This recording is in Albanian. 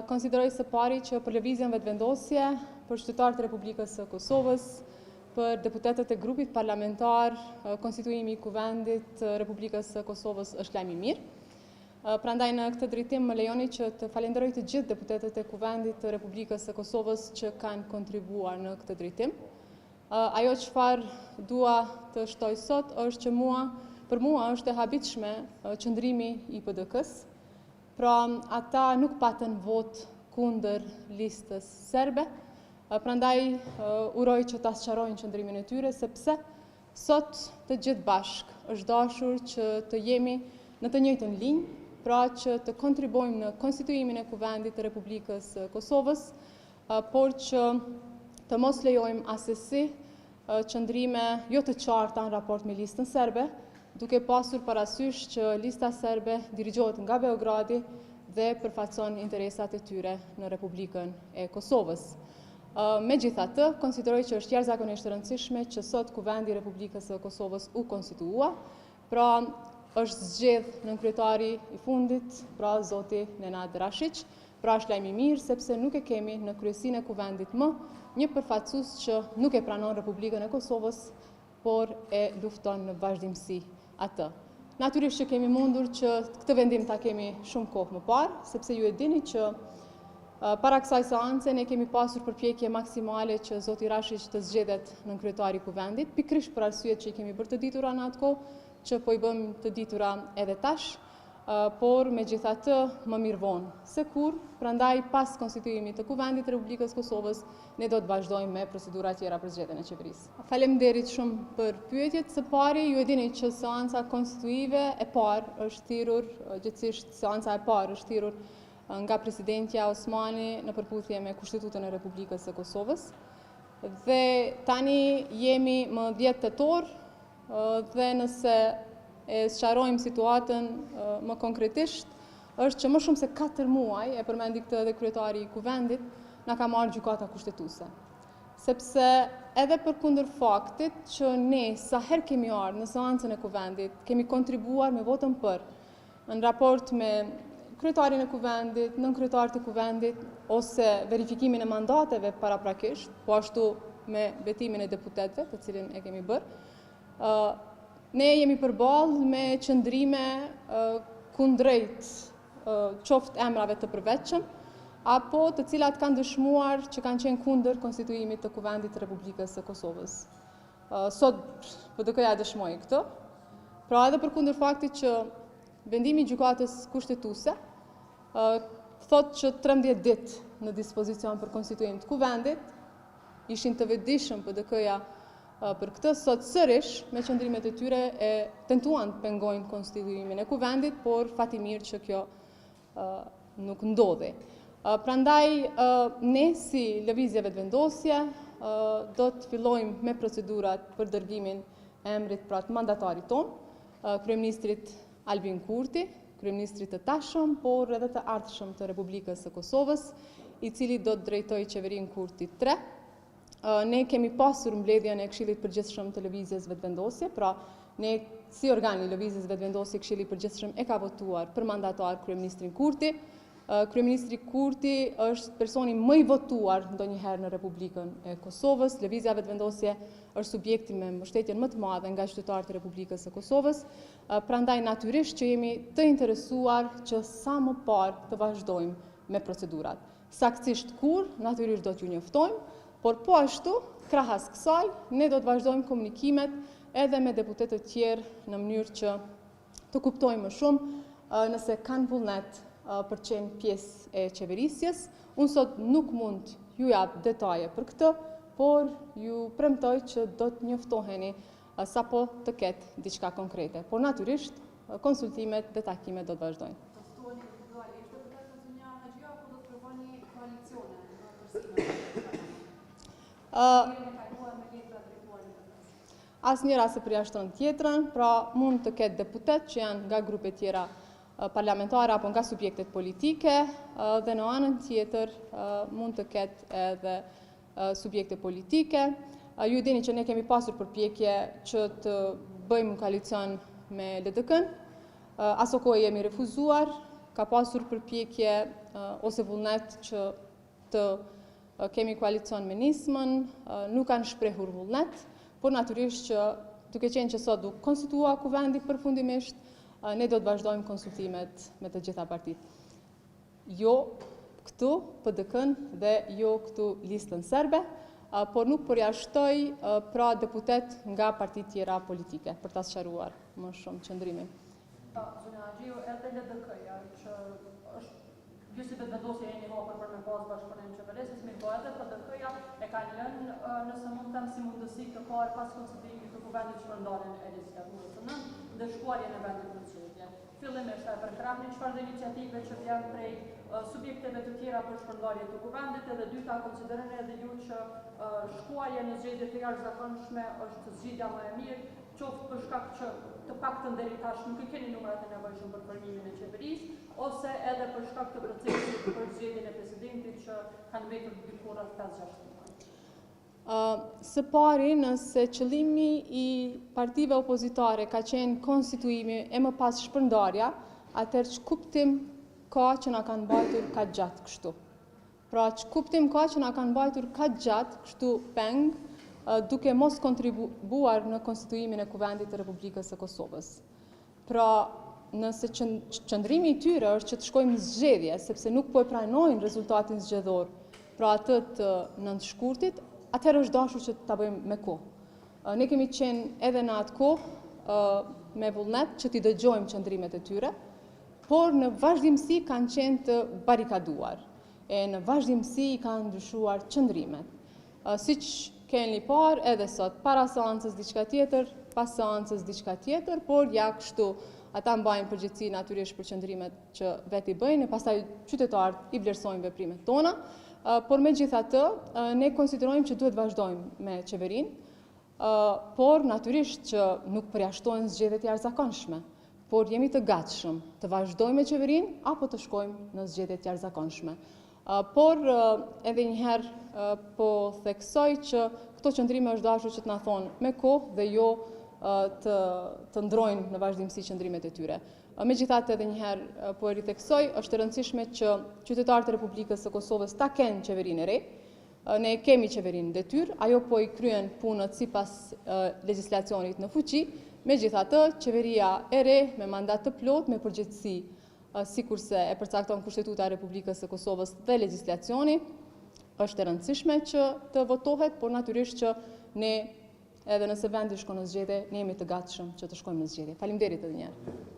konsideroj së pari që për lëvizjen vetëvendosje, për qytetarët e Republikës së Kosovës, për deputetët e grupit parlamentar, konstituimi i Kuvendit të Republikës së Kosovës është lajm i mirë. Prandaj në këtë drejtim më lejoni që të falenderoj të gjithë deputetët e Kuvendit të Republikës së Kosovës që kanë kontribuar në këtë drejtim. Ajo çfarë dua të shtoj sot është që për mua është e habitshme qëndrimi i PDK-s. Pra, ata nuk patën vot kundër listës serbe, prandaj uroj që ta sqarojnë qëndrimin e tyre, sepse sot të gjithë bashk është dashur që të jemi në të njëjtën linjë, pra që të kontribuojmë në konstituimin e Kuvendit të Republikës së Kosovës, por që të mos lejojmë asesi qëndrime jo të qarta në raport me listën serbe, duke pasur parasysh që lista serbe dirigjohet nga Beogradi dhe përfaqëson interesat e tyre në Republikën e Kosovës. Megjithatë, konsideroj që është jashtëzakonisht e rëndësishme që sot Kuvendi i Republikës së Kosovës u konstitua, pra është zgjedh nënkryetari i fundit, pra zoti Nenad Rashić, pra është lajm i mirë sepse nuk e kemi në kryesinë e Kuvendit më një përfaqësues që nuk e pranon Republikën e Kosovës, por e lufton në vazhdimsi atë. Natyrisht që kemi mundur që këtë vendim ta kemi shumë kohë më parë, sepse ju e dini që para kësaj seance ne kemi pasur përpjekje maksimale që zoti Rashić të zgjedhet nënkryetari i Kuvendit, pikërisht për arsyet që i kemi bërë të ditura në atë kohë, që po i bëm të ditura edhe tash, por megjithatë më mirë vonë se kur, prandaj pas konstituimit të Kuvendit të Republikës Kosovës, ne do të vazhdojmë me procedura tjera për zgjedhjen e qeverisë. Faleminderit shumë për pyetjet. Së pari, ju e dini që seanca konstituive e parë është thirrur, gjithsesi seanca e parë është thirrur nga presidentja Osmani në përputhje me Kushtetutën e Republikës së Kosovës. Dhe tani jemi më 10 tetor, dhe nëse e sqarojmë situatën më konkretisht, është që më shumë se 4 muaj, e përmendi këtë edhe kryetari i Kuvendit, na ka marrë gjykata kushtetuese. Sepse edhe përkundër faktit që ne sa herë kemi ardhur në seancën e Kuvendit, kemi kontribuar me votën për, në raport me kryetarin e Kuvendit, nënkryetarët e Kuvendit, ose verifikimin e mandateve paraprakisht, po ashtu me betimin e deputetëve, të cilin e kemi bërë, ne jemi përballë me qëndrime kundrejt qoftë emrave të përveçëm, apo të cilat kanë dëshmuar që kanë qenë kundër konstituimit të Kuvendit të Republikës së Kosovës. Sot PDK-ja dëshmoi këtë, pra edhe përkundër faktit që vendimi i gjykatës kushtetuese thotë që 13 ditë në dispozicion për konstituim të Kuvendit, ishin të vetëdijshëm PDK-ja për këtë, sot sërish me qëndrimet e tyre e tentuan të pengojnë konstituimin e Kuvendit, por fati mirë që kjo nuk ndodhi. Prandaj ne si lëvizje vetëvendosje do të fillojmë me procedurat për dërgimin e emrit pra të mandatarit ton, kryeministrit Albin Kurti, kryeministrit të tashëm, por edhe të ardhshëm të Republikës së Kosovës, i cili do të drejtojë qeverinë Kurti 3. Ne kemi pasur mbledhjen e Këshillit Përgjithshëm të Lëvizjes Vetëvendosje, pra ne si organi i Lëvizjes Vetëvendosje Këshilli Përgjithshëm e ka votuar për mandatar kryeministrin Kurti. Kryeministri Kurti është personi më i votuar ndonjëherë në Republikën e Kosovës. Lëvizja Vetëvendosje është subjekti me mbështetjen më të madhe nga qytetarët e Republikës së Kosovës, prandaj natyrisht që jemi të interesuar që sa më parë të vazhdojmë me procedurat. Saktësisht kur, natyrisht do t'ju njoftojmë, por po ashtu, krahas kësaj, ne do të vazhdojmë komunikimet edhe me deputetët tjerë në mënyrë që të kuptojmë më shumë nëse kanë vullnet për të qenë pjesë e qeverisjes. Unë sot nuk mund ju jap detaje për këtë, por ju premtoj që do të njoftoheni sapo të ketë diçka konkrete. Por natyrisht, konsultimet dhe takimet do të vazhdojnë. Asnjëra se përjashton tjetrën, pra mund të ketë deputet që janë nga grupe tjera parlamentare apo nga subjektet politike, dhe në anën tjetër mund të ketë edhe subjekte politike. Ju dini që ne kemi pasur përpjekje që të bëjmë koalicion me LDK-n, aso kohë jemi refuzuar, ka pasur përpjekje ose vullnet që të kemi koalicion me nismën, nuk kanë shprehur vullnet, por natyrisht që duke qenë që sot du konstitua kuvendi përfundimisht, ne do të vazhdojmë konsultimet me të gjitha partitë. Jo këtu PDK-n dhe jo këtu listën serbe, por nuk përjashtoj pra deputet nga partitë tjera politike, për ta sqaruar më shumë qëndrimin. Zonja Agjiu, edhe LDK-ja, që është ju si vetëvendosje jeni hapur për me pas bashkëpunim qeverisës, mirë po edhe PDK-ja e kanë lënë, nëse mund të them si mundësi të parë pas konsiderimit të kuvendit shpërndarjen e legislaturës së nëntë dhe shkuarjen e vendit në zgjedhje. Fillimisht e përkrahni çfarë dhe iniciative që vjen prej subjekteve të tjera për shpërndarje të kuvendit, edhe dyta konsideroni edhe ju që shkuarja në zgjedhje të jashtëzakonshme është zgjidhja më e mirë, qoftë për shkak që të paktën deri tash nuk i keni numrat e nevojshëm për formimin e qeverisë, ose edhe për shkak të procesit për zgjedhjen e presidentit që kanë mbetur diku rreth 5-6 muaj. Së pari, nëse qëllimi i partive opozitare ka qenë konstituimi e më pas shpërndarja, atëherë që kuptim ka që na kanë mbajtur ka gjatë kështu. Pra që kuptim ka që na kanë mbajtur ka gjatë kështu peng, duke mos kontribuar në konstituimin e kuvendit të Republikës së Kosovës. Pra, nëse qëndrimi i tyre është që të shkojmë në zgjedhje, sepse nuk po e pranojnë rezultatin zgjedhor, pra atë të nëntëshkurtit, atëherë është dashur që ta bëjmë me kohë. Ne kemi qenë edhe në atë kohë me vullnet që t'i dëgjojmë qëndrimet e tyre, por në vazhdimsi kanë qenë të barikaduar, e në vazhdimsi i kanë ndryshuar qëndrimet. Siç keni parë edhe sot, para seancës diçka tjetër, pas seancës diçka tjetër, por ja kështu ata mbajnë përgjegjësi natyrisht për qëndrimet që vetë i bëjnë, e pastaj qytetarët i vlerësojnë veprimet tona, por megjithatë ne konsiderojmë që duhet vazhdojmë me qeverinë, por natyrisht që nuk përjashtojnë zgjedhjet e jashtëzakonshme, por jemi të gatshëm të vazhdojmë me qeverinë apo të shkojmë në zgjedhjet e jashtëzakonshme. Por edhe njëherë po theksoj që këto qëndrime është dashur që të na thonë me kohë dhe jo të ndrojnë në vazhdimsi qëndrimet e tyre. Megjithatë edhe njëherë po e ritheksoj, është e rëndësishme që qytetarët e Republikës së Kosovës ta kenë qeverinë e re. Ne kemi qeverinë detyrë, ajo po i kryen punët sipas legjislacionit në fuqi. Megjithatë, qeveria e re me mandat të plotë, me përgjegjësi sikurse e përcakton Kushtetuta e Republikës së Kosovës dhe legjislacioni, është e rëndësishme që të votohet, por natyrisht që ne, edhe nëse vendi shkon në zgjedhje, ne jemi të gatshëm që të shkojmë në zgjedhje. Faleminderit edhe një herë.